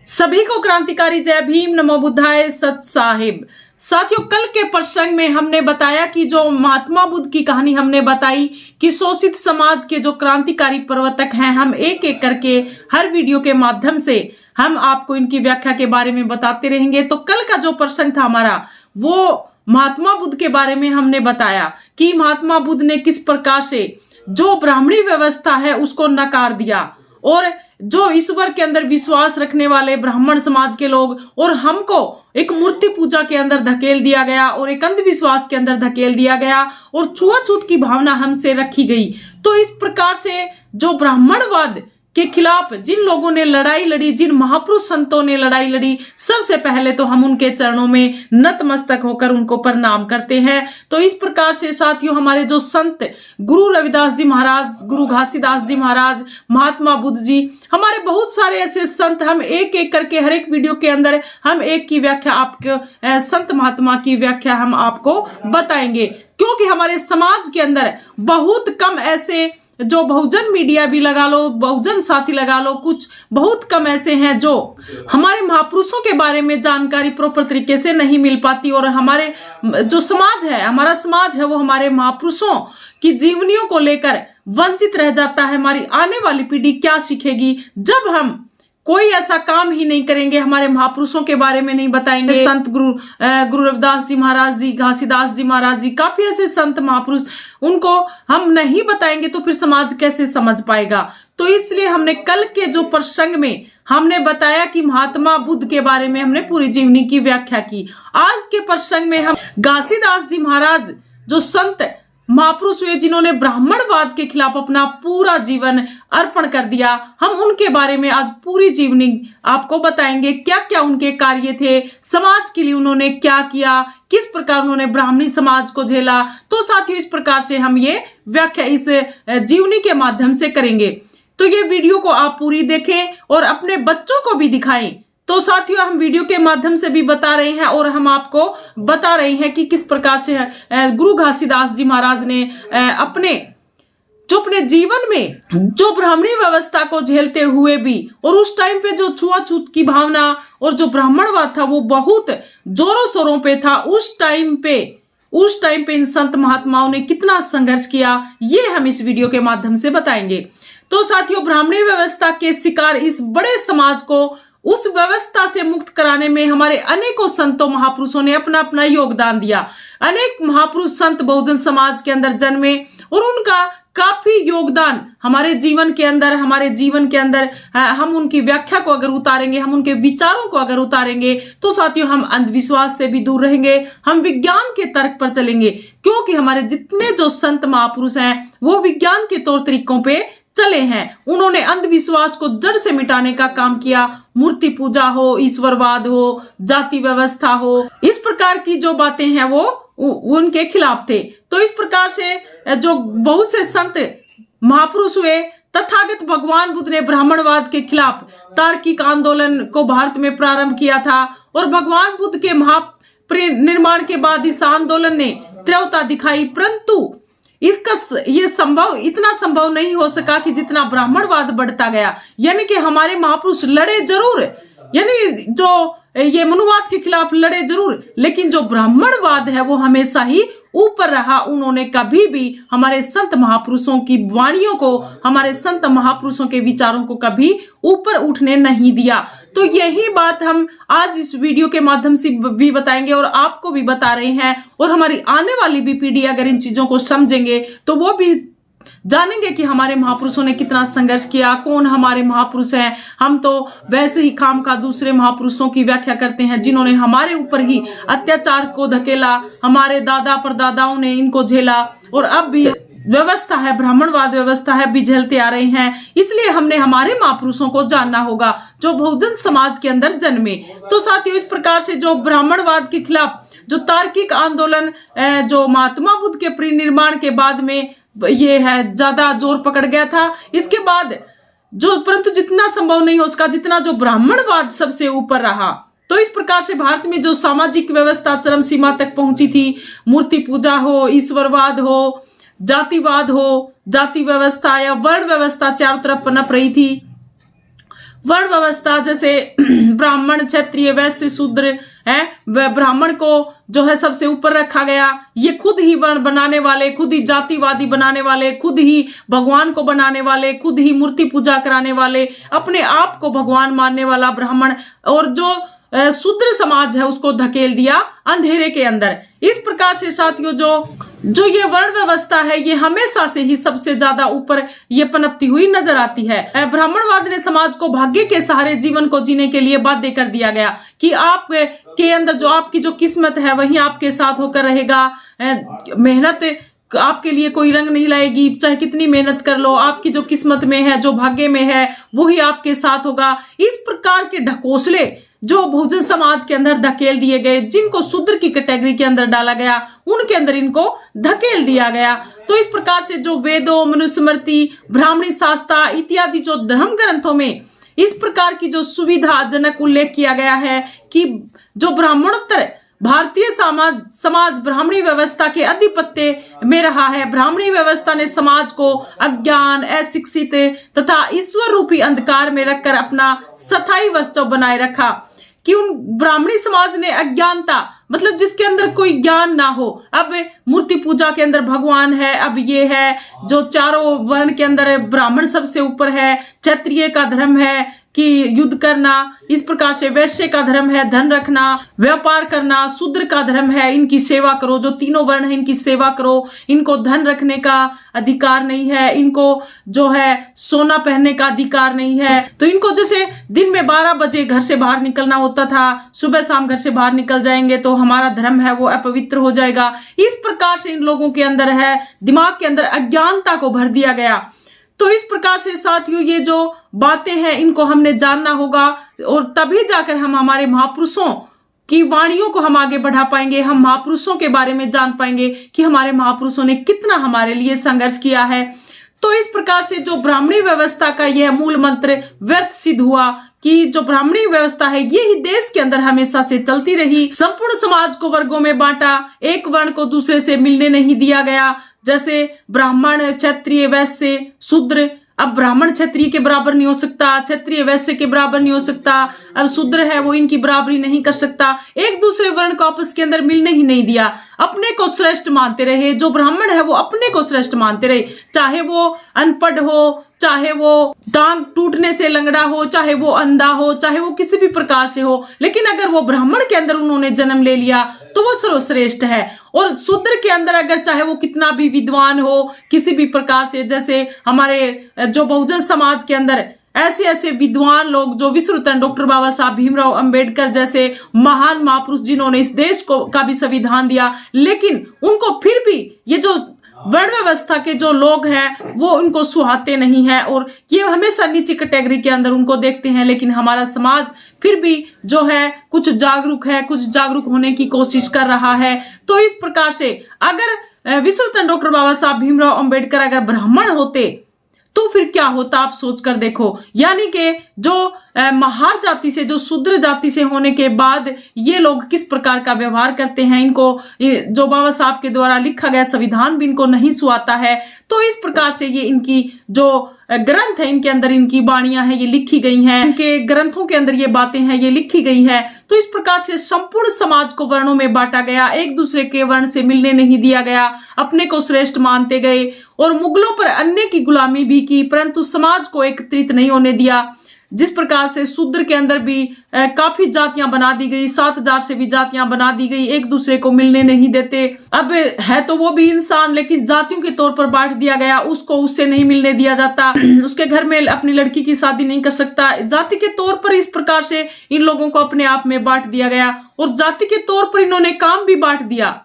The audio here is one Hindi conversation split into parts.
सभी को क्रांतिकारी जय भीम, नमो बुद्धाय, सत साहिब। साथियों, कल के प्रसंग में हमने बताया कि जो महात्मा बुद्ध की कहानी हमने बताई कि शोषित समाज के जो क्रांतिकारी प्रवर्तक हैं, हम एक एक करके हर वीडियो के माध्यम से हम आपको इनकी व्याख्या के बारे में बताते रहेंगे। तो कल का जो प्रसंग था हमारा, वो महात्मा बुद्ध के बारे में हमने बताया कि महात्मा बुद्ध ने किस प्रकार से जो ब्राह्मणी व्यवस्था है उसको नकार दिया और जो ईश्वर के अंदर विश्वास रखने वाले ब्राह्मण समाज के लोग और हमको एक मूर्ति पूजा के अंदर धकेल दिया गया और एक अंधविश्वास के अंदर धकेल दिया गया और छुआछूत की भावना हमसे रखी गई। तो इस प्रकार से जो ब्राह्मणवाद के खिलाफ जिन लोगों ने लड़ाई लड़ी, जिन महापुरुष संतों ने लड़ाई लड़ी, सबसे पहले तो हम उनके चरणों में नतमस्तक होकर उनको प्रणाम करते हैं। तो इस प्रकार से साथियों, हमारे जो संत गुरु रविदास जी महाराज, गुरु घासीदास जी महाराज, महात्मा बुद्ध जी, हमारे बहुत सारे ऐसे संत, हम एक एक करके हर एक वीडियो के अंदर हम एक की व्याख्या आपके संत महात्मा की व्याख्या हम आपको बताएंगे, क्योंकि हमारे समाज के अंदर बहुत कम ऐसे, जो बहुजन मीडिया भी लगा लो, बहुजन साथी लगा लो, कुछ बहुत कम ऐसे हैं जो हमारे महापुरुषों के बारे में जानकारी प्रॉपर तरीके से नहीं मिल पाती और हमारे जो समाज है, हमारा समाज है, वो हमारे महापुरुषों की जीवनियों को लेकर वंचित रह जाता है। हमारी आने वाली पीढ़ी क्या सीखेगी जब हम कोई ऐसा काम ही नहीं करेंगे, हमारे महापुरुषों के बारे में नहीं बताएंगे। संत गुरु रविदास जी महाराज जी, घासीदास जी महाराज जी, काफी ऐसे संत महापुरुष, उनको हम नहीं बताएंगे तो फिर समाज कैसे समझ पाएगा। तो इसलिए हमने कल के जो प्रसंग में हमने बताया कि महात्मा बुद्ध के बारे में हमने पूरी जीवनी की व्याख्या की। आज के प्रसंग में हम घासीदास जी महाराज जो संत महापुरुष हुए, जिन्होंने ब्राह्मणवाद के खिलाफ अपना पूरा जीवन अर्पण कर दिया, हम उनके बारे में आज पूरी जीवनी आपको बताएंगे। क्या क्या उनके कार्य थे, समाज के लिए उन्होंने क्या किया, किस प्रकार उन्होंने ब्राह्मणी समाज को झेला। तो साथियों, इस प्रकार से हम ये व्याख्या इस जीवनी के माध्यम से करेंगे। तो ये वीडियो को आप पूरी देखें और अपने बच्चों को भी दिखाएं। तो साथियों, हम वीडियो के माध्यम से भी बता रहे हैं और हम आपको बता रहे हैं कि किस प्रकार से गुरु घासीदास जी महाराज ने अपने जीवन में जो ब्राह्मणी व्यवस्था को झेलते हुए भी, और उस टाइम पे जो छुआछूत की भावना और जो ब्राह्मणवाद था वो बहुत जोरों शोरों पे था। उस टाइम पे इन संत महात्माओं ने कितना संघर्ष किया, ये हम इस वीडियो के माध्यम से बताएंगे। तो साथियों, ब्राह्मणी व्यवस्था के शिकार इस बड़े समाज को उस व्यवस्था से मुक्त कराने में हमारे अनेकों संतों महापुरुषों ने अपना अपना योगदान दिया। अनेक महापुरुष संत बहुजन समाज के अंदर जन्मे और उनका काफी योगदान हमारे जीवन के अंदर हम उनकी व्याख्या को अगर उतारेंगे, हम उनके विचारों को अगर उतारेंगे, तो साथियों हम अंधविश्वास से भी दूर रहेंगे, हम विज्ञान के तर्क पर चलेंगे, क्योंकि हमारे जितने जो संत महापुरुष हैं वो विज्ञान के तौर तरीकों पे चले हैं। उन्होंने अंधविश्वास को जड़ से मिटाने का काम किया। मूर्ति पूजा हो, ईश्वरवाद हो, जाति व्यवस्था हो, इस प्रकार की जो बातें हैं वो उनके खिलाफ थे। तो इस प्रकार से जो बहुत से संत महापुरुष हुए, तथागत भगवान बुद्ध ने ब्राह्मणवाद के खिलाफ तार्किक आंदोलन को भारत में प्रारंभ किया था और भगवान बुद्ध के महापरिनिर्वाण के बाद इस आंदोलन ने तीव्रता दिखाई, परंतु ये इतना संभव नहीं हो सका कि जितना ब्राह्मणवाद बढ़ता गया। यानी कि हमारे महापुरुष लड़े जरूर, यानी जो ये मनुवाद के खिलाफ लड़े जरूर, लेकिन जो ब्राह्मणवाद है वो हमेशा ही ऊपर रहा। उन्होंने कभी भी हमारे संत महापुरुषों की वाणियों को, हमारे संत महापुरुषों के विचारों को कभी ऊपर उठने नहीं दिया। तो यही बात हम आज इस वीडियो के माध्यम से भी बताएंगे और आपको भी बता रहे हैं, और हमारी आने वाली भी पीढ़ी अगर इन चीजों को समझेंगे तो वो भी जानेंगे कि हमारे महापुरुषों ने कितना संघर्ष किया, कौन हमारे महापुरुष हैं। हम तो वैसे ही खामखा दूसरे महापुरुषों की व्याख्या करते हैं जिन्होंने हमारे ऊपर ही अत्याचार को धकेला, हमारे दादा परदादाओं ने इनको झेला और अब भी व्यवस्था है, ब्राह्मणवाद व्यवस्था है, भी झेलते आ रहे हैं। इसलिए हमने हमारे महापुरुषों को जानना होगा जो बहुजन समाज के अंदर जन्मे। तो साथियों, इस प्रकार से जो ब्राह्मणवाद के खिलाफ जो तार्किक आंदोलन जो महात्मा बुद्ध के परिनिर्वाण के बाद में ये है ज्यादा जोर पकड़ गया था। इसके बाद जो, परंतु जितना संभव नहीं हो सका जितना जो ब्राह्मणवाद सबसे ऊपर रहा। तो इस प्रकार से भारत में जो सामाजिक व्यवस्था चरम सीमा तक पहुंची थी, मूर्ति पूजा हो, ईश्वरवाद हो, जातिवाद हो, जाति व्यवस्था या वर्ण व्यवस्था चारों तरफ पनप रही थी, वर्ण व्यवस्था जैसे ब्राह्मण, क्षत्रिय, वैश्य, शूद्र है, ब्राह्मण को जो है सबसे ऊपर रखा गया। ये खुद ही वर्ण बनाने वाले, खुद ही जातिवादी बनाने वाले, खुद ही भगवान को बनाने वाले, खुद ही मूर्ति पूजा कराने वाले, अपने आप को भगवान मानने वाला ब्राह्मण, और जो शूद्र समाज है उसको धकेल दिया अंधेरे के अंदर। इस प्रकार से साथियों जो ये वर्ण व्यवस्था है ये हमेशा से ही सबसे ज्यादा ऊपर ये पनपती हुई नजर आती है। ब्राह्मणवाद ने समाज को भाग्य के सहारे जीवन को जीने के लिए बाध्य कर दिया गया कि आप के अंदर जो आपकी जो किस्मत है वही आपके साथ होकर रहेगा। मेहनत आपके लिए कोई रंग नहीं लाएगी, चाहे कितनी मेहनत कर लो, आपकी जो किस्मत में है, जो भाग्य में है, वही आपके साथ होगा। इस प्रकार के ढकोसले जो बहुजन समाज के अंदर धकेल दिए गए, जिनको शूद्र की कैटेगरी के अंदर डाला गया, उनके अंदर इनको धकेल दिया गया। तो इस प्रकार से जो वेदों, मनुस्मृति, ब्राह्मणी शास्त्र इत्यादि जो धर्म ग्रंथों में इस प्रकार की जो सुविधाजनक उल्लेख किया गया है कि जो ब्राह्मणोत्तर भारतीय समाज ब्राह्मणी व्यवस्था के आधिपत्य में रहा है। ब्राह्मणी व्यवस्था ने समाज को अज्ञान, अशिक्षित तथा ईश्वर रूपी अंधकार में रखकर अपना स्थायी वास्तव बनाए रखा। कि उन ब्राह्मणी समाज ने अज्ञानता, मतलब जिसके अंदर कोई ज्ञान ना हो, अब मूर्ति पूजा के अंदर भगवान है, अब ये है जो चारों वर्ण के अंदर ब्राह्मण सबसे ऊपर है, क्षत्रिय का धर्म है कि युद्ध करना, इस प्रकार से वैश्य का धर्म है धन रखना, व्यापार करना, शूद्र का धर्म है इनकी सेवा करो, जो तीनों वर्ण है इनकी सेवा करो, इनको धन रखने का अधिकार नहीं है, इनको जो है सोना पहनने का अधिकार नहीं है। तो इनको जैसे दिन में 12 बजे घर से बाहर निकलना होता था, सुबह शाम घर से बाहर निकल जाएंगे तो हमारा धर्म है वो अपवित्र हो जाएगा। इस प्रकार से इन लोगों के अंदर है, दिमाग के अंदर अज्ञानता को भर दिया गया। तो इस प्रकार से साथियों ये जो बातें हैं इनको हमने जानना होगा, और तभी जाकर हम हमारे महापुरुषों की वाणियों को हम आगे बढ़ा पाएंगे। हम महापुरुषों के बारे में जान पाएंगे कि हमारे महापुरुषों ने कितना हमारे लिए संघर्ष किया है। तो इस प्रकार से जो ब्राह्मणी व्यवस्था का यह मूल मंत्र व्यर्थ सिद्ध हुआ कि जो ब्राह्मणी व्यवस्था है ये ही देश के अंदर हमेशा से चलती रही। संपूर्ण समाज को वर्गों में बांटा, एक वर्ण को दूसरे से मिलने नहीं दिया गया। जैसे ब्राह्मण, क्षत्रिय, वैश्य, शूद्र, अब ब्राह्मण क्षत्रिय के बराबर नहीं हो सकता, क्षत्रिय वैश्य के बराबर नहीं हो सकता, अब शूद्र है वो इनकी बराबरी नहीं कर सकता। एक दूसरे वर्ण को आपस के अंदर मिलने ही नहीं दिया, अपने को श्रेष्ठ मानते रहे। जो ब्राह्मण है वो अपने को श्रेष्ठ मानते रहे, चाहे वो अनपढ़ हो, चाहे वो टांग टूटने से लंगड़ा हो, चाहे वो अंधा हो, चाहे वो किसी भी प्रकार से हो, लेकिन अगर वो ब्राह्मण के अंदर उन्होंने जन्म ले लिया तो वो सर्वश्रेष्ठ है। और शूद्र के अंदर अगर चाहे वो कितना भी विद्वान हो किसी भी प्रकार से, जैसे हमारे जो बहुजन समाज के अंदर ऐसे ऐसे विद्वान लोग जो विश्व रत्न डॉक्टर बाबा साहब भीमराव अंबेडकर जैसे महान महापुरुष जिन्होंने इस देश को का भी संविधान दिया, लेकिन उनको फिर भी ये जो वर्ण व्यवस्था के जो लोग हैं वो उनको सुहाते नहीं है, और ये हमेशा नीची कैटेगरी के अंदर उनको देखते हैं। लेकिन हमारा समाज फिर भी जो है कुछ जागरूक है, कुछ जागरूक होने की कोशिश कर रहा है। तो इस प्रकार से अगर विश्व रत्न डॉक्टर बाबा साहब भीमराव अंबेडकर अगर ब्राह्मण होते तो फिर क्या होता, आप सोचकर देखो। यानी कि जो महार जाति से, जो शूद्र जाति से होने के बाद ये लोग किस प्रकार का व्यवहार करते हैं, इनको जो बाबा साहब के द्वारा लिखा गया संविधान भी इनको नहीं सुहाता है। तो इस प्रकार से ये इनकी जो ग्रंथ है इनके अंदर इनकी वाणियां हैं ये लिखी गई हैं, इनके ग्रंथों के अंदर ये बातें हैं ये लिखी गई हैं। तो इस प्रकार से संपूर्ण समाज को वर्णों में बांटा गया, एक दूसरे के वर्ण से मिलने नहीं दिया गया, अपने को श्रेष्ठ मानते गए और मुगलों पर अन्य की गुलामी भी की, परंतु समाज को एकत्रित नहीं होने दिया। जिस प्रकार से शूद्र के अंदर भी काफी जातियां बना दी गई, 7000 से भी जातियां बना दी गई, एक दूसरे को मिलने नहीं देते। अब है तो वो भी इंसान, लेकिन जातियों के तौर पर बांट दिया गया, उसको उससे नहीं मिलने दिया जाता, उसके घर में अपनी लड़की की शादी नहीं कर सकता। जाति के तौर पर इस प्रकार से इन लोगों को अपने आप में बांट दिया गया, और जाति के तौर पर इन्होंने काम भी बांट दिया।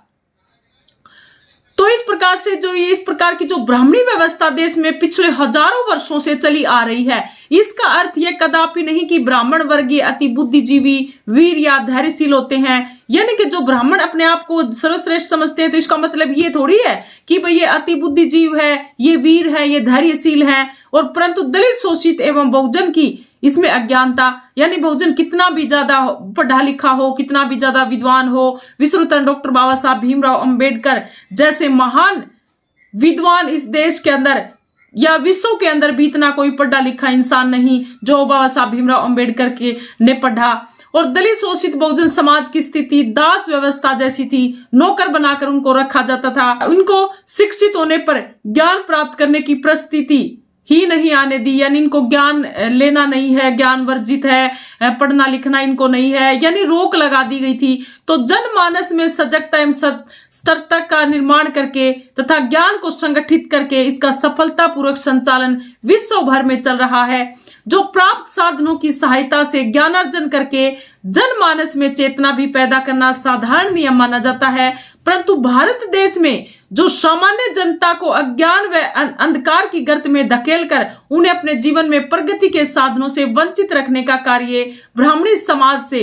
तो इस प्रकार से जो ये इस प्रकार की जो ब्राह्मणी व्यवस्था देश में पिछले हजारों वर्षों से चली आ रही है, इसका अर्थ यह कदापि नहीं कि ब्राह्मण वर्गीय अति बुद्धिजीवी, वीर या धैर्यशील होते हैं। यानी कि जो ब्राह्मण अपने आप को सर्वश्रेष्ठ समझते हैं तो इसका मतलब ये थोड़ी है कि भाई ये अति बुद्धिजीव है, ये वीर है, ये धैर्यशील है। और परंतु दलित, शोषित एवं बहुजन की इसमें अज्ञानता, यानी बहुजन कितना भी ज्यादा पढ़ा लिखा हो, कितना भी ज्यादा विद्वान हो, विश्व रत्न डॉक्टर बाबा साहब भीमराव अंबेडकर जैसे महान विद्वान इस देश के अंदर या विश्व के अंदर भी इतना कोई पढ़ा लिखा इंसान नहीं जो बाबा साहब भीमराव अंबेडकर के ने पढ़ा। और दलित शोषित बहुजन समाज की स्थिति दास व्यवस्था जैसी थी, नौकर बनाकर उनको रखा जाता था। उनको शिक्षित होने पर ज्ञान प्राप्त करने की परिस्थिति ही नहीं आने दी, यानी इनको ज्ञान लेना नहीं है, ज्ञान वर्जित है, पढ़ना लिखना इनको नहीं है, यानी रोक लगा दी गई थी। तो जनमानस में सजगता एवं सतर्कता का निर्माण करके तथा ज्ञान को संगठित करके इसका सफलतापूर्वक संचालन विश्व भर में चल रहा है। जो प्राप्त साधनों की सहायता से ज्ञानार्जन करके जनमानस में चेतना भी पैदा करना साधारण नियम माना जाता है, परंतु भारत देश में जो सामान्य जनता को अज्ञान व अंधकार की गर्त में धकेलकर उन्हें अपने जीवन में प्रगति के साधनों से वंचित रखने का कार्य ब्राह्मणी समाज से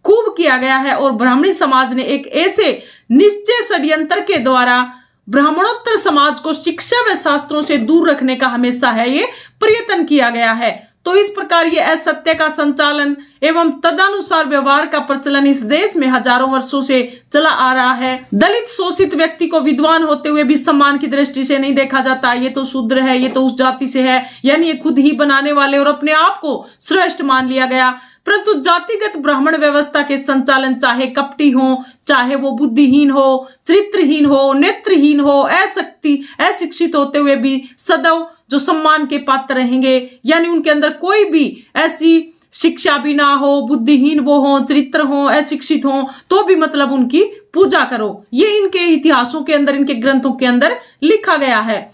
खूब किया गया है। और ब्राह्मणी समाज ने एक ऐसे निश्चय षड्यंत्र के द्वारा ब्राह्मणोत्तर समाज को शिक्षा व शास्त्रों से दूर रखने का हमेशा है ये प्रयत्न किया गया है। तो इस प्रकार ये असत्य का संचालन एवं तदनुसार व्यवहार का प्रचलन इस देश में हजारों वर्षों से चला आ रहा है। दलित शोषित व्यक्ति को विद्वान होते हुए भी सम्मान की दृष्टि से नहीं देखा जाता, ये तो शूद्र है, ये तो उस जाति से है, यानी ये खुद ही बनाने वाले और अपने आप को श्रेष्ठ मान लिया गया। परंतु जातिगत ब्राह्मण व्यवस्था के संचालन चाहे कपटी हो, चाहे वो बुद्धिहीन हो, चरित्रहीन हो, नेत्रहीन हो, अशिक्षित होते हुए भी सदैव जो सम्मान के पात्र रहेंगे, यानी उनके अंदर कोई भी ऐसी शिक्षा भी ना हो, बुद्धिहीन वो हो, चरित्र हो, अशिक्षित हो, तो भी मतलब उनकी पूजा करो। ये इनके इतिहासों के अंदर, इनके ग्रंथों के अंदर लिखा गया है।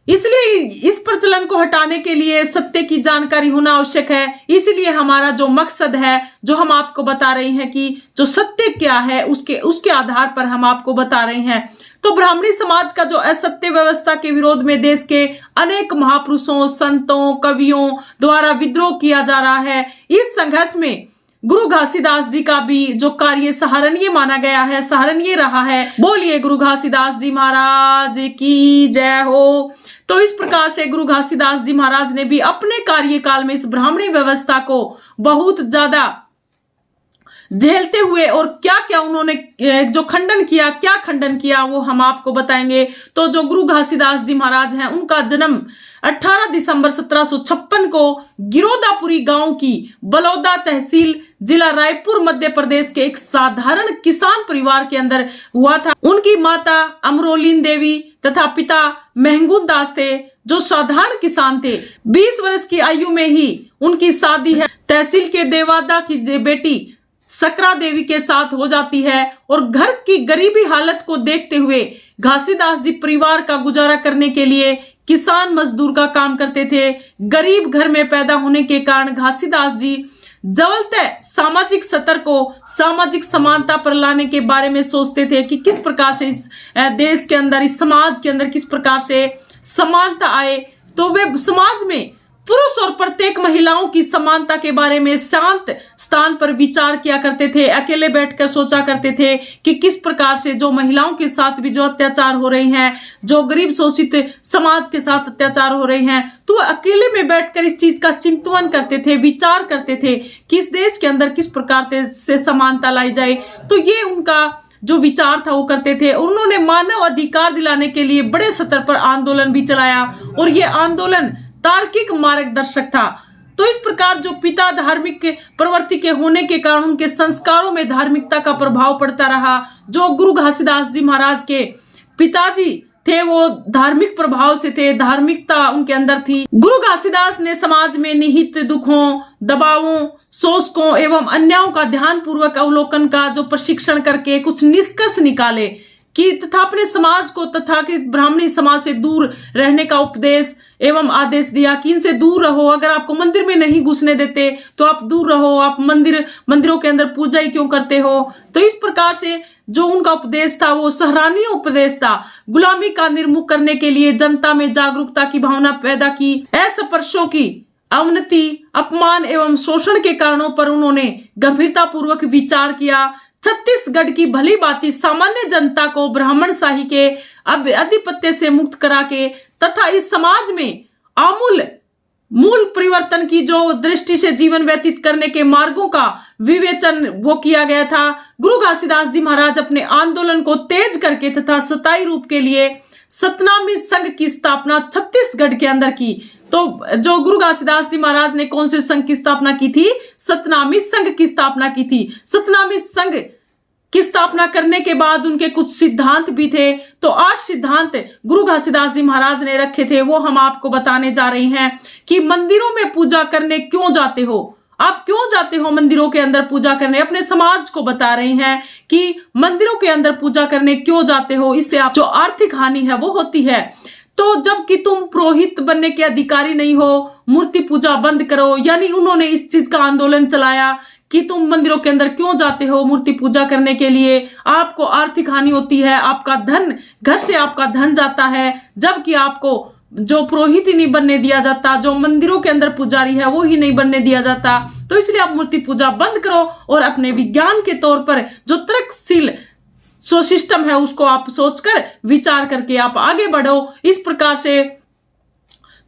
इसलिए इस प्रचलन को हटाने के लिए सत्य की जानकारी होना आवश्यक है। इसलिए हमारा जो मकसद है, जो हम आपको बता रहे हैं कि जो सत्य क्या है, उसके आधार पर हम आपको बता रहे हैं। तो ब्राह्मणी समाज का जो असत्य व्यवस्था के विरोध में देश के अनेक महापुरुषों, संतों, कवियों द्वारा विद्रोह किया जा रहा है। इस संघर्ष में गुरु घासीदास जी का भी जो कार्य सराहनीय माना गया है, सराहनीय रहा है। बोलिए गुरु घासीदास जी महाराज की जय हो। तो इस प्रकार से गुरु घासीदास जी महाराज ने भी अपने कार्यकाल में इस ब्राह्मणी व्यवस्था को बहुत ज्यादा झेलते हुए और क्या क्या उन्होंने जो खंडन किया, क्या खंडन किया, वो हम आपको बताएंगे। तो जो गुरु घासीदास जी महाराज हैं, उनका जन्म 18 दिसंबर 1756 को गिरोदापुरी गांव की बलौदा तहसील, जिला रायपुर, मध्य प्रदेश के एक साधारण किसान परिवार के अंदर हुआ था। उनकी माता अमरोलीन देवी तथा पिता महंगूद दास थे, जो साधारण किसान थे। 20 वर्ष की आयु में ही उनकी शादी है तहसील के देवादा की बेटी सकरा देवी के साथ हो जाती है। और घर की गरीबी हालत को देखते हुए घासीदास जी परिवार का गुजारा करने के लिए किसान मजदूर का काम करते थे। गरीब घर में पैदा होने के कारण घासीदास जी जवलते सामाजिक स्तर को सामाजिक समानता पर लाने के बारे में सोचते थे कि किस प्रकार से इस देश के अंदर, इस समाज के अंदर किस प्रकार से समानता आए। तो वे समाज में पुरुष और प्रत्येक महिलाओं की समानता के बारे में शांत स्थान पर विचार किया करते थे। अकेले बैठकर सोचा करते थे कि किस प्रकार से जो महिलाओं के साथ भी जो अत्याचार हो रहे हैं, जो गरीब शोषित समाज के साथ अत्याचार हो रहे हैं, तो अकेले में बैठकर इस चीज का चिंतन करते थे, विचार करते थे कि इस देश के अंदर किस प्रकार से समानता लाई जाए। तो ये उनका जो विचार था वो करते थे। और उन्होंने मानव अधिकार दिलाने के लिए बड़े स्तर पर आंदोलन भी चलाया, और ये आंदोलन तार्किक मार्गदर्शक था। तो इस प्रकार जो पिता धार्मिक प्रवृत्ति के होने के कारण उनके संस्कारों में धार्मिकता का प्रभाव पड़ता रहा। जो गुरु घासीदास जी महाराज के पिताजी थे वो धार्मिक प्रभाव से थे, धार्मिकता उनके अंदर थी। गुरु घासीदास ने समाज में निहित दुखों, दबावों, शोषकों एवं अन्यायों का ध्यान पूर्वक अवलोकन का जो प्रशिक्षण करके कुछ निष्कर्ष निकाले कि तथा अपने समाज को तथाकथित ब्राह्मणी समाज से दूर रहने का उपदेश एवं आदेश दिया कि इनसे दूर रहो। अगर आपको मंदिर में नहीं घुसने देते तो आप दूर रहो, आप मंदिरों के अंदर पूजा ही क्यों करते हो। तो इस प्रकार से जो उनका उपदेश था वो सराहनीय उपदेश था। गुलामी का निर्मूल करने के लिए जनता में जागरूकता की भावना पैदा की। अस्पृश्यों की अवनति, अपमान एवं शोषण के कारणों पर उन्होंने गंभीरता पूर्वक विचार किया। छत्तीसगढ़ की भली भांति सामान्य जनता को ब्राह्मणशाही के आधिपत्य से मुक्त करा के तथा इस समाज में मूल परिवर्तन की जो दृष्टि से जीवन व्यतीत करने के मार्गों का विवेचन वो किया गया था। गुरु घासीदास जी महाराज अपने आंदोलन को तेज करके तथा स्थायी रूप के लिए सतनामी संघ की स्थापना छत्तीसगढ़ के अंदर की। तो जो गुरु घासीदास जी महाराज ने कौन से संघ की स्थापना की थी? सतनामी संघ की स्थापना की थी। सतनामी संघ की स्थापना करने के बाद उनके कुछ सिद्धांत भी थे। तो 8 सिद्धांत गुरु घासीदास जी महाराज ने रखे थे, वो हम आपको बताने जा रहे हैं कि मंदिरों में पूजा करने क्यों जाते हो, आप क्यों जाते हो मंदिरों के अंदर पूजा करने। अपने समाज को बता रहे हैं कि मंदिरों के अंदर पूजा करने क्यों जाते हो, इससे आप जो आर्थिक हानि है वो होती है। तो जबकि तुम पुरोहित बनने के अधिकारी नहीं हो, मूर्ति पूजा बंद करो। यानी उन्होंने इस चीज का आंदोलन चलाया कि तुम मंदिरों के अंदर क्यों जाते हो मूर्ति पूजा करने के लिए, आपको आर्थिक हानि होती है, आपका धन, घर से आपका धन जाता है, जबकि आपको जो पुरोहित ही नहीं बनने दिया जाता, जो मंदिरों के अंदर पुजारी है वो ही नहीं बनने दिया जाता। तो इसलिए आप मूर्ति पूजा बंद करो और अपने विज्ञान के तौर पर जो तर्कशील सिस्टम है उसको आप सोचकर विचार करके आप आगे बढ़ो। इस प्रकार से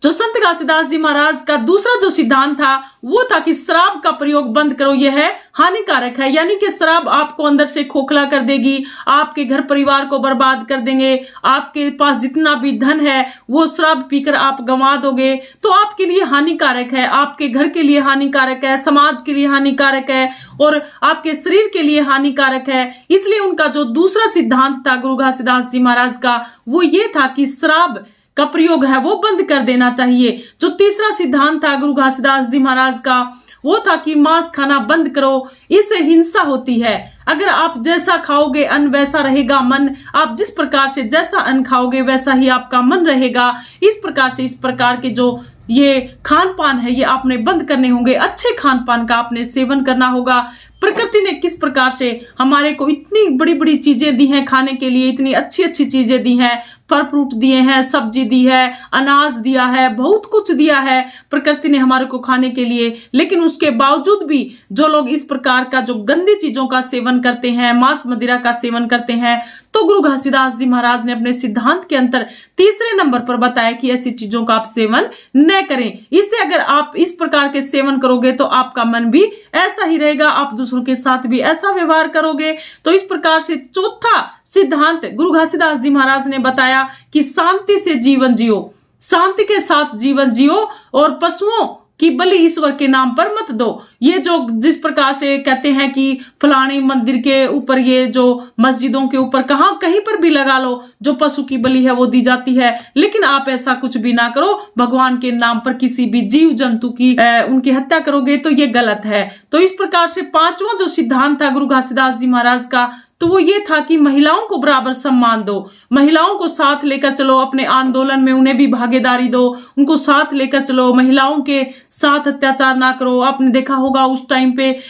जो संत घासीदास जी महाराज का दूसरा जो सिद्धांत था वो था कि शराब का प्रयोग बंद करो, यह है हानिकारक है। यानी कि शराब आपको अंदर से खोखला कर देगी, आपके घर परिवार को बर्बाद कर देंगे, आपके पास जितना भी धन है वो शराब पीकर आप गंवा दोगे। तो आपके लिए हानिकारक है, आपके घर के लिए हानिकारक है, समाज के लिए हानिकारक है और आपके शरीर के लिए हानिकारक है। इसलिए उनका जो दूसरा सिद्धांत था गुरु घासीदास जी महाराज का वो ये था कि शराब का प्रयोग है वो बंद कर देना चाहिए। जो तीसरा सिद्धांत था गुरु घासीदास जी महाराज का वो था कि मांस खाना बंद करो, इससे हिंसा होती है। अगर आप जैसा खाओगे अन्न वैसा रहेगा मन, आप जिस प्रकार से जैसा अन्न खाओगे वैसा ही आपका मन रहेगा। इस प्रकार से इस प्रकार के जो ये खान पान है ये आपने बंद करने होंगे, अच्छे खान पान का आपने सेवन करना होगा। प्रकृति ने किस प्रकार से हमारे को इतनी बड़ी बड़ी चीजें दी हैं खाने के लिए, इतनी अच्छी अच्छी चीजें दी हैं, फल फ्रूट दिए हैं, सब्जी दी है, अनाज दिया है, बहुत कुछ दिया है प्रकृति ने हमारे को खाने के लिए। लेकिन उसके बावजूद भी जो लोग इस प्रकार का जो गंदी चीजों का सेवन करते हैं, मांस मदिरा का सेवन करते हैं, तो गुरु घासीदास जी महाराज ने अपने सिद्धांत के अंतर तीसरे नंबर पर बताया कि ऐसी चीजों का आप सेवन न करें। इससे अगर आप इस प्रकार के सेवन करोगे तो आपका मन भी ऐसा ही रहेगा, आप दूसरों के साथ भी ऐसा व्यवहार करोगे। तो इस प्रकार से चौथा सिद्धांत गुरु घासीदास जी महाराज ने बताया कि शांति से जीवन जियो, शांति के साथ जीवन जियो और पशुओं कि बलि ईश्वर के नाम पर मत दो। ये जो जिस प्रकार से कहते हैं कि फलानी मंदिर के ऊपर, ये जो मस्जिदों के ऊपर कहीं पर भी लगा लो, जो पशु की बलि है वो दी जाती है, लेकिन आप ऐसा कुछ भी ना करो। भगवान के नाम पर किसी भी जीव जंतु की उनकी हत्या करोगे तो ये गलत है। तो इस प्रकार से पांचवा जो सिद्धांत था गुरु घासीदास जी महाराज का तो वो ये था कि महिलाओं को बराबर सम्मान दो, महिलाओं को साथ लेकर चलो, अपने आंदोलन में उन्हें भी भागीदारी दो, उनको साथ लेकर चलो, महिलाओं के साथ अत्याचार ना करो। आपने देखा होगा उस टाइम पे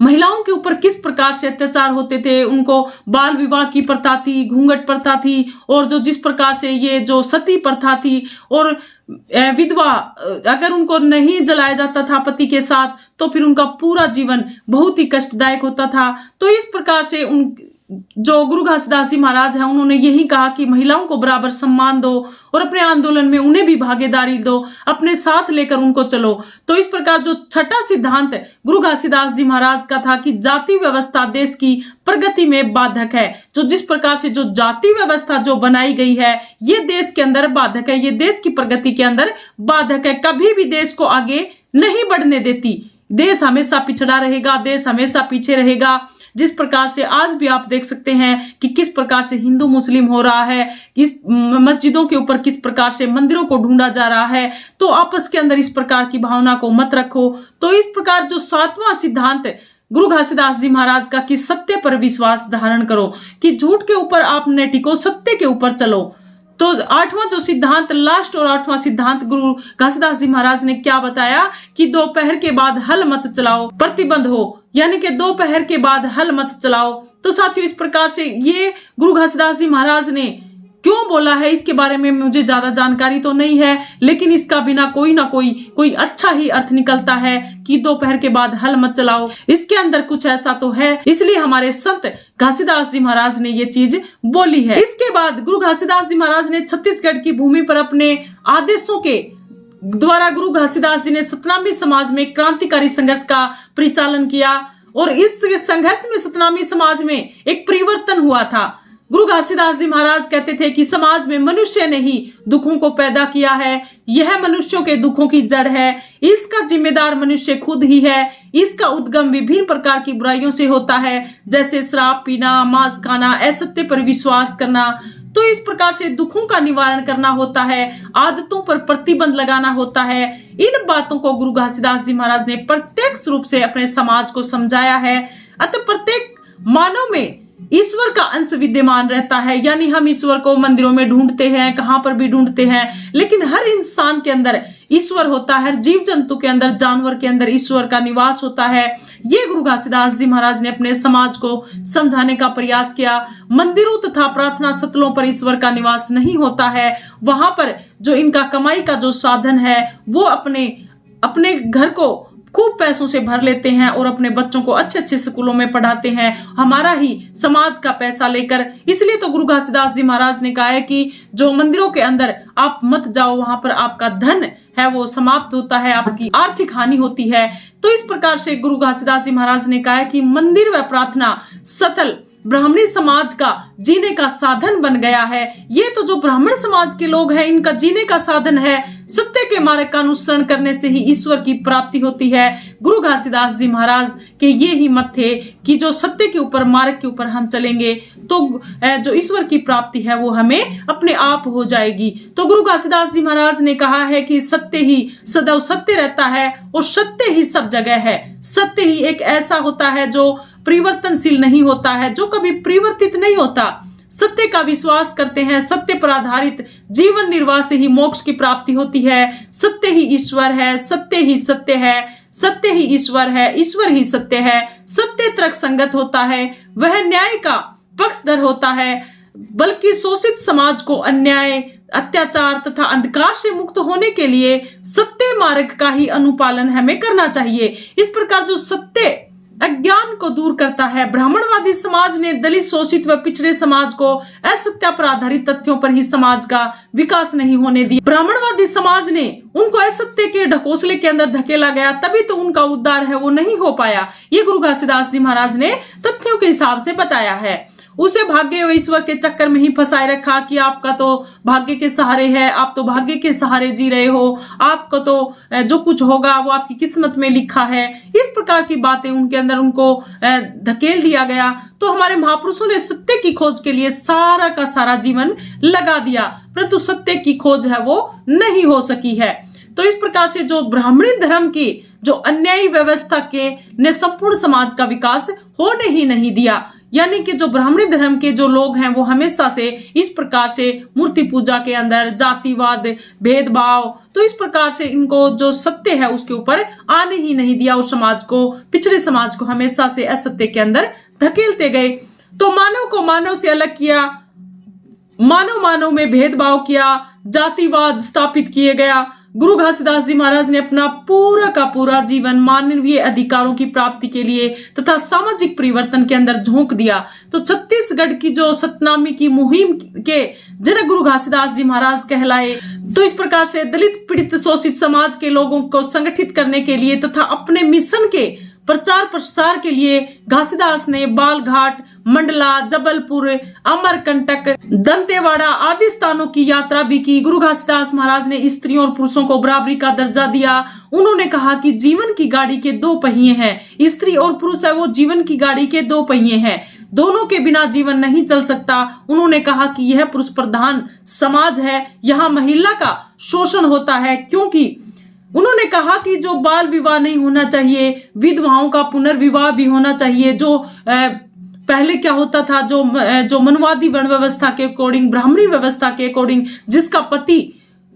महिलाओं के ऊपर किस प्रकार से अत्याचार होते थे, उनको बाल विवाह की प्रथा थी, घूंघट प्रथा थी, और जो जिस प्रकार से ये जो सती प्रथा थी, और विधवा अगर उनको नहीं जलाया जाता था पति के साथ तो फिर उनका पूरा जीवन बहुत ही कष्टदायक होता था। तो इस प्रकार से जो गुरु घासीदास जी महाराज हैं उन्होंने यही कहा कि महिलाओं को बराबर सम्मान दो और अपने आंदोलन में उन्हें भी भागीदारी दो, अपने साथ लेकर उनको चलो। तो इस प्रकार जो छठा सिद्धांत गुरु घासीदास जी महाराज का था कि जाति व्यवस्था देश की प्रगति में बाधक है। जो जिस प्रकार से जो जाति व्यवस्था जो बनाई गई है ये देश के अंदर बाधक है, ये देश की प्रगति के अंदर बाधक है, कभी भी देश को आगे नहीं बढ़ने देती। देश हमेशा पिछड़ा रहेगा, देश हमेशा पीछे रहेगा। जिस प्रकार से आज भी आप देख सकते हैं कि किस प्रकार से हिंदू मुस्लिम हो रहा है, किस मस्जिदों के ऊपर किस प्रकार से मंदिरों को ढूंढा जा रहा है। तो आपस के अंदर इस प्रकार की भावना को मत रखो। तो इस प्रकार जो सातवां सिद्धांत गुरु घासीदास जी महाराज का कि सत्य पर विश्वास धारण करो, कि झूठ के ऊपर आप न टिको, सत्य के ऊपर चलो। तो आठवां जो सिद्धांत लास्ट और आठवां सिद्धांत गुरु घासीदास जी महाराज ने क्या बताया कि दोपहर के बाद हल मत चलाओ, प्रतिबंध हो, यानी कि दोपहर के बाद हल मत चलाओ। तो साथियों इस प्रकार से ये गुरु घासीदास जी महाराज ने क्यों बोला है इसके बारे में मुझे ज्यादा जानकारी तो नहीं है, लेकिन इसका बिना कोई ना कोई अच्छा ही अर्थ निकलता है कि दोपहर के बाद हल मत चलाओ। इसके अंदर कुछ ऐसा तो है, इसलिए हमारे संत घासीदास जी महाराज ने ये चीज बोली है। इसके बाद गुरु घासीदास जी महाराज ने छत्तीसगढ़ की भूमि पर अपने आदेशों के द्वारा गुरु घासीदास जी ने सतनामी समाज में क्रांतिकारी संघर्ष का परिचालन किया और इस संघर्ष में सतनामी समाज में एक परिवर्तन हुआ था। गुरु घासीदास जी महाराज कहते थे कि समाज में मनुष्य ने ही दुखों को पैदा किया है, यह मनुष्यों के दुखों की जड़ है, इसका जिम्मेदार मनुष्य खुद ही है। इसका उद्गम विभिन्न प्रकार की बुराइयों से होता है, जैसे शराब पीना, मांस खाना, असत्य पर विश्वास करना। तो इस प्रकार से दुखों का निवारण करना होता है, आदतों पर प्रतिबंध लगाना होता है। इन बातों को गुरु घासीदास जी महाराज ने प्रत्यक्ष रूप से अपने समाज को समझाया है। अतः प्रत्येक मानव में ईश्वर का अंश विद्यमान रहता है, यानी हम ईश्वर को मंदिरों में ढूंढते हैं, कहां पर भी ढूंढते हैं, लेकिन हर इंसान के अंदर ईश्वर होता है, हर जीव जंतु के अंदर, जानवर के अंदर ईश्वर का निवास होता है। ये गुरु घासीदास जी महाराज ने अपने समाज को समझाने का प्रयास किया। मंदिरों तथा प्रार्थना स्थलों पर ईश्वर का निवास नहीं होता है, वहां पर जो इनका कमाई का जो साधन है वो अपने घर को खूब पैसों से भर लेते हैं और अपने बच्चों को अच्छे अच्छे स्कूलों में पढ़ाते हैं, हमारा ही समाज का पैसा लेकर। इसलिए तो गुरु घासीदास जी महाराज ने कहा है कि जो मंदिरों के अंदर आप मत जाओ, वहां पर आपका धन है वो समाप्त होता है, आपकी आर्थिक हानि होती है। तो इस प्रकार से गुरु घासीदास जी महाराज ने कहा है कि मंदिर व प्रार्थना स्थल ब्राह्मणी समाज का जीने का साधन बन गया है। ये तो जो ब्राह्मण समाज के लोग हैं, इनका जीने का साधन है। सत्य के मार्ग का अनुसरण करने से ही ईश्वर की प्राप्ति होती है। गुरु घासीदास जी महाराज के ये ही मत थे कि जो सत्य के ऊपर, मार्ग के ऊपर हम चलेंगे तो जो ईश्वर की प्राप्ति है वो हमें अपने आप हो जाएगी। तो गुरु घासीदास जी महाराज ने कहा है कि सत्य ही सदैव सत्य रहता है और सत्य ही सब जगह है। सत्य ही एक ऐसा होता है जो परिवर्तनशील नहीं होता है, जो कभी परिवर्तित नहीं होता। सत्य का विश्वास करते हैं, सत्य पर आधारित जीवन निर्वाह से ही मोक्ष की प्राप्ति होती है। सत्य ही ईश्वर है, सत्य ही सत्य है, सत्य ही ईश्वर है, ईश्वर ही सत्य है। सत्य तर्क संगत होता है, वह न्याय का पक्षधर होता है, बल्कि शोषित समाज को अन्याय, अत्याचार तथा अंधकार से मुक्त होने के लिए सत्य मार्ग का ही अनुपालन हमें करना चाहिए। इस प्रकार जो सत्य अज्ञान को दूर करता है। ब्राह्मणवादी समाज ने दलित, शोषित व पिछड़े समाज को असत्य पर आधारित तथ्यों पर ही समाज का विकास नहीं होने दिया। ब्राह्मणवादी समाज ने उनको असत्य के ढकोसले के अंदर धकेला गया, तभी तो उनका उद्धार है वो नहीं हो पाया। ये गुरु घासीदास जी महाराज ने तथ्यों के हिसाब से बताया है। उसे भाग्य व ईश्वर के चक्कर में ही फंसाए रखा कि आपका तो भाग्य के सहारे है, आप तो भाग्य के सहारे जी रहे हो, आपको तो जो कुछ होगा वो आपकी किस्मत में लिखा है। इस प्रकार की बातें उनके अंदर उनको धकेल दिया गया। तो हमारे महापुरुषों ने सत्य की खोज के लिए सारा का सारा जीवन लगा दिया, परंतु सत्य की खोज है वो नहीं हो सकी है। तो इस प्रकार से जो ब्राह्मणी धर्म की जो अन्यायी व्यवस्था के ने संपूर्ण समाज का विकास होने ही नहीं दिया। यानी कि जो ब्राह्मणी धर्म के जो लोग हैं वो हमेशा से इस प्रकार से मूर्ति पूजा के अंदर जातिवाद, भेदभाव, तो इस प्रकार से इनको जो सत्य है उसके ऊपर आने ही नहीं दिया और समाज को, पिछड़े समाज को हमेशा से असत्य के अंदर धकेलते गए। तो मानव को मानव से अलग किया, मानव में भेदभाव किया, जातिवाद स्थापित किए गया। गुरु घासीदास जी महाराज ने अपना पूरा का पूरा जीवन मानवीय अधिकारों की प्राप्ति के लिए तथा सामाजिक परिवर्तन के अंदर झोंक दिया। तो छत्तीसगढ़ की जो सतनामी की मुहिम के जनक गुरु घासीदास जी महाराज कहलाए। तो इस प्रकार से दलित, पीड़ित, शोषित समाज के लोगों को संगठित करने के लिए तथा अपने मिशन के प्रचार प्रसार के लिए घासीदास ने बालघाट, मंडला, जबलपुर, अमरकंटक, दंतेवाड़ा आदि स्थानों की यात्रा भी की। गुरु घासीदास महाराज ने स्त्रियों और पुरुषों को बराबरी का दर्जा दिया। उन्होंने कहा कि जीवन की गाड़ी के दो पहिए हैं, स्त्री और पुरुष है वो जीवन की गाड़ी के दो पहिए हैं, दोनों के बिना जीवन नहीं चल सकता। उन्होंने कहा कि यह पुरुष प्रधान समाज है, यहाँ महिला का शोषण होता है, क्योंकि उन्होंने कहा कि जो बाल विवाह नहीं होना चाहिए, विधवाओं का पुनर्विवाह भी होना चाहिए। जो पहले क्या होता था, जो मनवादी वर्ण व्यवस्था के अकॉर्डिंग, ब्राह्मणी व्यवस्था के अकॉर्डिंग जिसका पति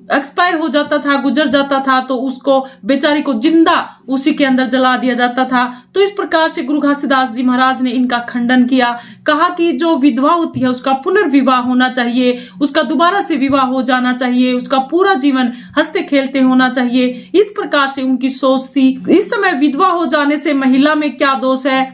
एक्सपायर हो जाता था, गुजर जाता था, तो उसको बेचारी को जिंदा उसी के अंदर जला दिया जाता था। तो इस प्रकार से गुरु घासीदास जी महाराज ने इनका खंडन किया, कहा कि जो विधवा होती है उसका पुनर्विवाह होना चाहिए, उसका दोबारा से विवाह हो जाना चाहिए, उसका पूरा जीवन हंसते खेलते होना चाहिए। इस प्रकार से उनकी सोच थी। इस समय विधवा हो जाने से महिला में क्या दोष है?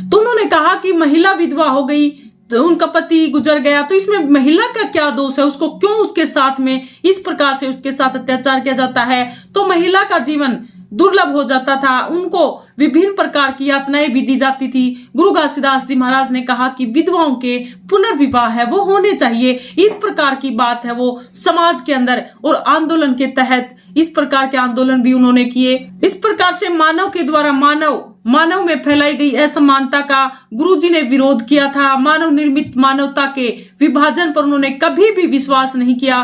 तो उन्होंने कहा कि महिला विधवा हो गई तो उनका पति गुजर गया, तो इसमें महिला का क्या दोष है? उसको क्यों उसके साथ में इस प्रकार से उसके साथ अत्याचार किया जाता है? तो महिला का जीवन दुर्लभ हो जाता था, उनको विभिन्न प्रकार की यातनाएं भी दी जाती थी। गुरु घासीदास जी महाराज ने कहा कि विधवाओं के पुनर्विवाह है वो होने चाहिए, इस प्रकार की बात है वो समाज के अंदर, और आंदोलन के तहत इस प्रकार के आंदोलन भी उन्होंने किए। इस प्रकार से मानव के द्वारा मानव में फैलाई गई असमानता का गुरुजी ने विरोध किया था। मानव निर्मित मानवता के विभाजन पर उन्होंने कभी भी विश्वास नहीं किया।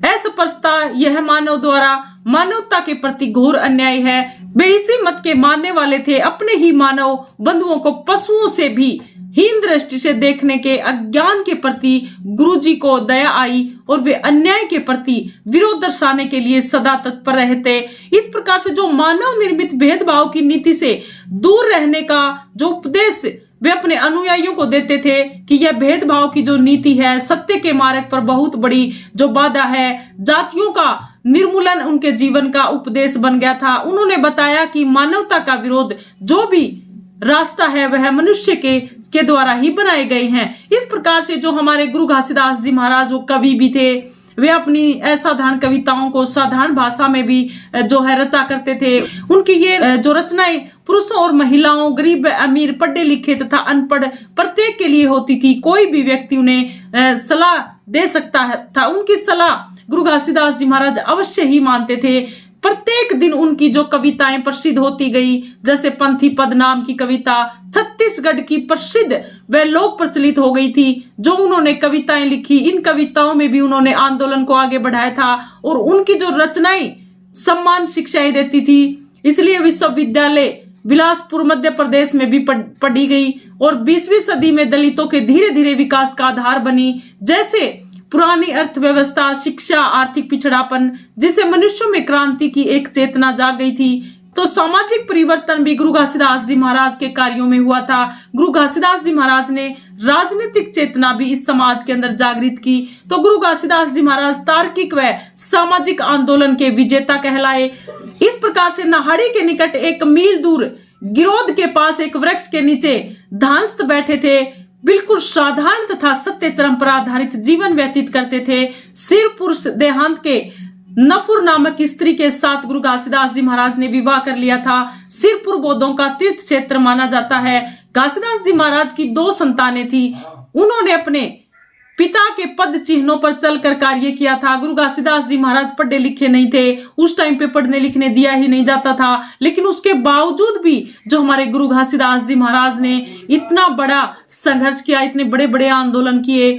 अस्पृश्यता यह मानव द्वारा मानवता के प्रति घोर अन्याय है। वे इसी मत के मानने वाले थे। अपने ही मानव बंधुओं को पशुओं से भी हीन दृष्टि से देखने के अज्ञान के प्रति गुरुजी को दया आई और वे अन्याय के प्रति विरोध दर्शाने के लिए सदा तत्पर रहते। इस प्रकार से जो मानव निर्मित भेदभाव की नीति से दूर रहने का जो उपदेश वे अपने अनुयायियों को देते थे कि यह भेदभाव की जो नीति है सत्य के मार्ग पर बहुत बड़ी जो बाधा है, जातियों का निर्मूलन उनके जीवन का उपदेश बन गया था। उन्होंने बताया कि मानवता का विरोध जो भी रास्ता है वह मनुष्य के द्वारा ही बनाए गए हैं। इस प्रकार से जो हमारे गुरु घासीदास जी महाराज वो कवि भी थे, वे अपनी असाधारण कविताओं को साधारण भाषा में भी जो है रचा करते थे। उनकी ये जो रचनाएं पुरुषों और महिलाओं, गरीब अमीर, पढ़े लिखे तथा अनपढ़ प्रत्येक के लिए होती थी। कोई भी व्यक्ति उन्हें सलाह दे सकता था। उनकी सलाह गुरु घासीदास जी महाराज अवश्य ही मानते थे। प्रत्येक दिन उनकी जो कविताएं प्रसिद्ध होती गई, जैसे पंथी पद नाम की कविता छत्तीसगढ़ की प्रसिद्ध व लोक प्रचलित हो गई थी। जो उन्होंने कविताएं लिखी, इन कविताओं में भी उन्होंने आंदोलन को आगे बढ़ाया था और उनकी जो रचनाएं सम्मान शिक्षाएं देती थी। इसलिए विश्वविद्यालय बिलासपुर मध्य प्रदेश में भी पढ़ी गई और 20वीं सदी में दलितों के धीरे धीरे विकास का आधार बनी। जैसे पुरानी अर्थव्यवस्था, शिक्षा, आर्थिक पिछड़ापन, जिसे मनुष्यों में क्रांति की एक चेतना जाग गई थी, तो सामाजिक परिवर्तन भी गुरु घासीदास जी महाराज के कार्यों में हुआ था। गुरु घासीदास जी महाराज ने राजनीतिक चेतना भी इस समाज के अंदर जागृत की। तो गुरु घासीदास जी महाराज तार्किक व सामाजिक आंदोलन के विजेता कहलाए। इस प्रकार से नाहड़ी के निकट 1 मील दूर गिरोध के पास एक वृक्ष के नीचे धांस्त बैठे थे। बिल्कुल साधारण तथा सत्य चरम पर आधारित जीवन व्यतीत करते थे। सिरपुर देहांत के नफुर नामक स्त्री के साथ गुरु घासीदास जी महाराज ने विवाह कर लिया था। सिरपुर बौद्धों का तीर्थ क्षेत्र माना जाता है। घासीदास जी महाराज की 2 संतानें थी। उन्होंने अपने पिता के पद चिन्हों पर चलकर कार्य किया था। गुरु घासीदास जी महाराज पढ़े लिखे नहीं थे, उस टाइम पे पढ़ने लिखने दिया ही नहीं जाता था, लेकिन उसके बावजूद भी जो हमारे गुरु घासीदास जी महाराज ने इतना बड़ा संघर्ष किया, इतने बड़े बड़े आंदोलन किए।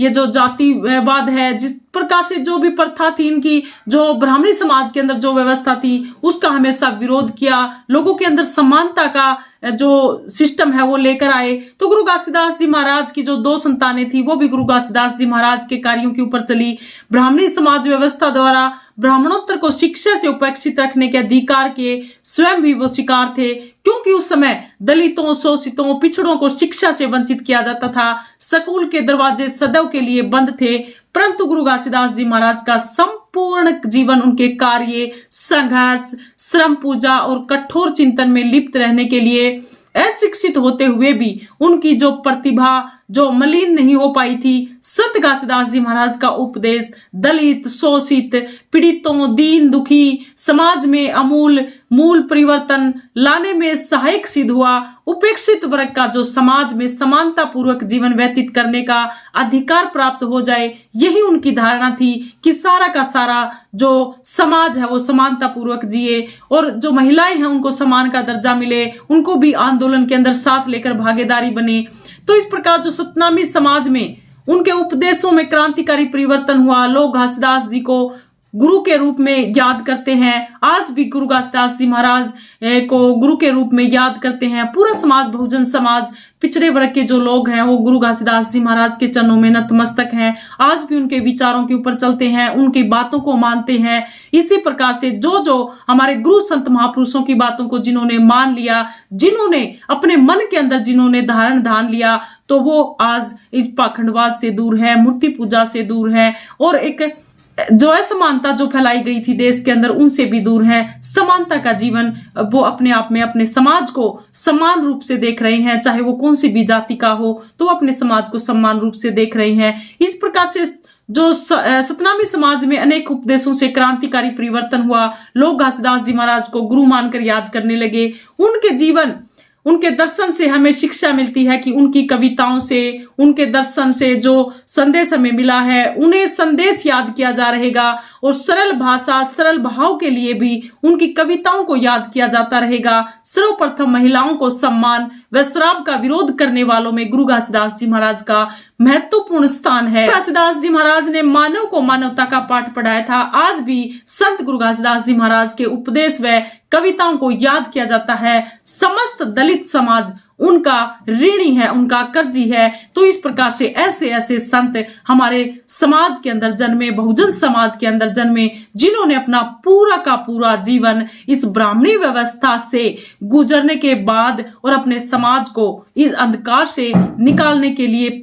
ये जो जातिवाद है, जिस प्रकार से जो भी प्रथा थी इनकी, जो ब्राह्मणी समाज के अंदर जो व्यवस्था थी, उसका हमेशा विरोध किया। लोगों के अंदर समानता का जो सिस्टम है वो लेकर आए। तो गुरु घासीदास जी महाराज की जो 2 संतानें थी वो भी गुरु घासीदास जी महाराज के कार्यों के ऊपर चली। ब्राह्मणी समाज व्यवस्था द्वारा ब्राह्मणोत्तर को शिक्षा से उपेक्षित रखने के अधिकार के स्वयं भी वो शिकार थे, क्योंकि उस समय दलितों, शोषितों, पिछड़ों को शिक्षा से वंचित किया जाता था। स्कूल के दरवाजे सदैव के लिए बंद थे। परंतु गुरु घासीदास जी महाराज का संपूर्ण जीवन उनके कार्य, संघर्ष, श्रम पूजा और कठोर चिंतन में लिप्त रहने के लिए, अशिक्षित होते हुए भी उनकी जो प्रतिभा जो मलिन नहीं हो पाई थी। संत घासीदास जी महाराज का उपदेश दलित, शोषित, पीड़ितों, दीन दुखी समाज में मूल परिवर्तन लाने में सहायक सिद्ध हुआ। उपेक्षित वर्ग का जो समाज में समानता पूर्वक जीवन व्यतीत करने का अधिकार प्राप्त हो जाए, यही उनकी धारणा थी कि सारा का सारा जो समाज है वो समानता पूर्वक जिए और जो महिलाएं हैं उनको समान का दर्जा मिले, उनको भी आंदोलन के अंदर साथ लेकर भागीदारी बने। तो इस प्रकार जो सतनामी समाज में उनके उपदेशों में क्रांतिकारी परिवर्तन हुआ। लोग घासीदास जी को गुरु के रूप में याद करते हैं। आज भी गुरु घासीदास जी महाराज को गुरु के रूप में याद करते हैं। पूरा समाज, बहुजन समाज, पिछड़े वर्ग के जो लोग हैं वो गुरु घासीदास जी महाराज के चरणों में नतमस्तक हैं। आज भी उनके विचारों के ऊपर चलते हैं, उनकी बातों को मानते हैं। इसी प्रकार से जो हमारे गुरु संत महापुरुषों की बातों को जिन्होंने मान लिया, जिन्होंने अपने मन के अंदर जिन्होंने धारण लिया, तो वो आज इस पाखंडवाद से दूर है, मूर्ति पूजा से दूर है और एक जो असमानता जो फैलाई गई थी देश के अंदर उनसे भी दूर है। समानता का जीवन वो अपने आप में अपने समाज को समान रूप से देख रहे हैं, चाहे वो कौन सी भी जाति का हो, तो अपने समाज को समान रूप से देख रहे हैं। इस प्रकार से जो सतनामी समाज में अनेक उपदेशों से क्रांतिकारी परिवर्तन हुआ, लोग घासीदास जी महाराज को गुरु मानकर याद करने लगे। उनके जीवन, उनके दर्शन से हमें शिक्षा मिलती है कि उनकी कविताओं से, उनके दर्शन से जो संदेश हमें मिला है, उन्हें संदेश याद किया जा रहेगा और सरल भाषा, सरल भाव के लिए भी उनकी कविताओं को याद किया जाता रहेगा। सर्वप्रथम महिलाओं को सम्मान व शराब का विरोध करने वालों में गुरु घासीदास जी महाराज का महत्वपूर्ण स्थान है। घासीदास जी महाराज ने मानव को मानवता का पाठ पढ़ाया था। आज भी संत गुरु घासीदास जी महाराज के उपदेश व कविताओं को याद किया जाता है। समस्त दलित समाज उनका ऋणी है, उनका कर्जी है। तो इस प्रकार से ऐसे ऐसे संत हमारे समाज के अंदर जन्मे, बहुजन समाज के अंदर जन्मे, जिन्होंने अपना पूरा का पूरा जीवन इस ब्राह्मणी व्यवस्था से गुजरने के बाद और अपने समाज को इस अंधकार से निकालने के लिए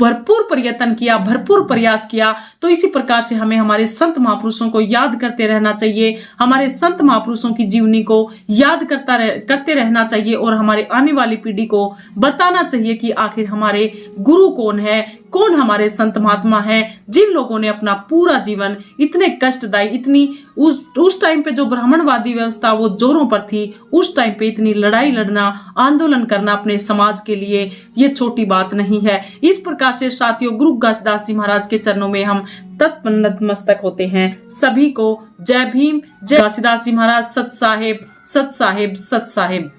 भरपूर प्रयत्न किया, भरपूर प्रयास किया। तो इसी प्रकार से हमें हमारे संत महापुरुषों को याद करते रहना चाहिए, हमारे संत महापुरुषों की जीवनी को याद करते रहना चाहिए और हमारे आने वाली पीढ़ी को बताना चाहिए कि आखिर हमारे गुरु कौन है, कौन हमारे संत महात्मा हैं, जिन लोगों ने अपना पूरा जीवन इतने कष्टदायी, इतनी उस टाइम पे जो ब्राह्मणवादी व्यवस्था वो जोरों पर थी, उस टाइम पे इतनी लड़ाई लड़ना, आंदोलन करना अपने समाज के लिए, ये छोटी बात नहीं है। इस प्रकार से साथियों, गुरु घासीदास जी महाराज के चरणों में हम नतमस्तक होते हैं। सभी को जय भीम, जय घासीदास जी महाराज। सत साहेब, सत साहेब, सत साहेब।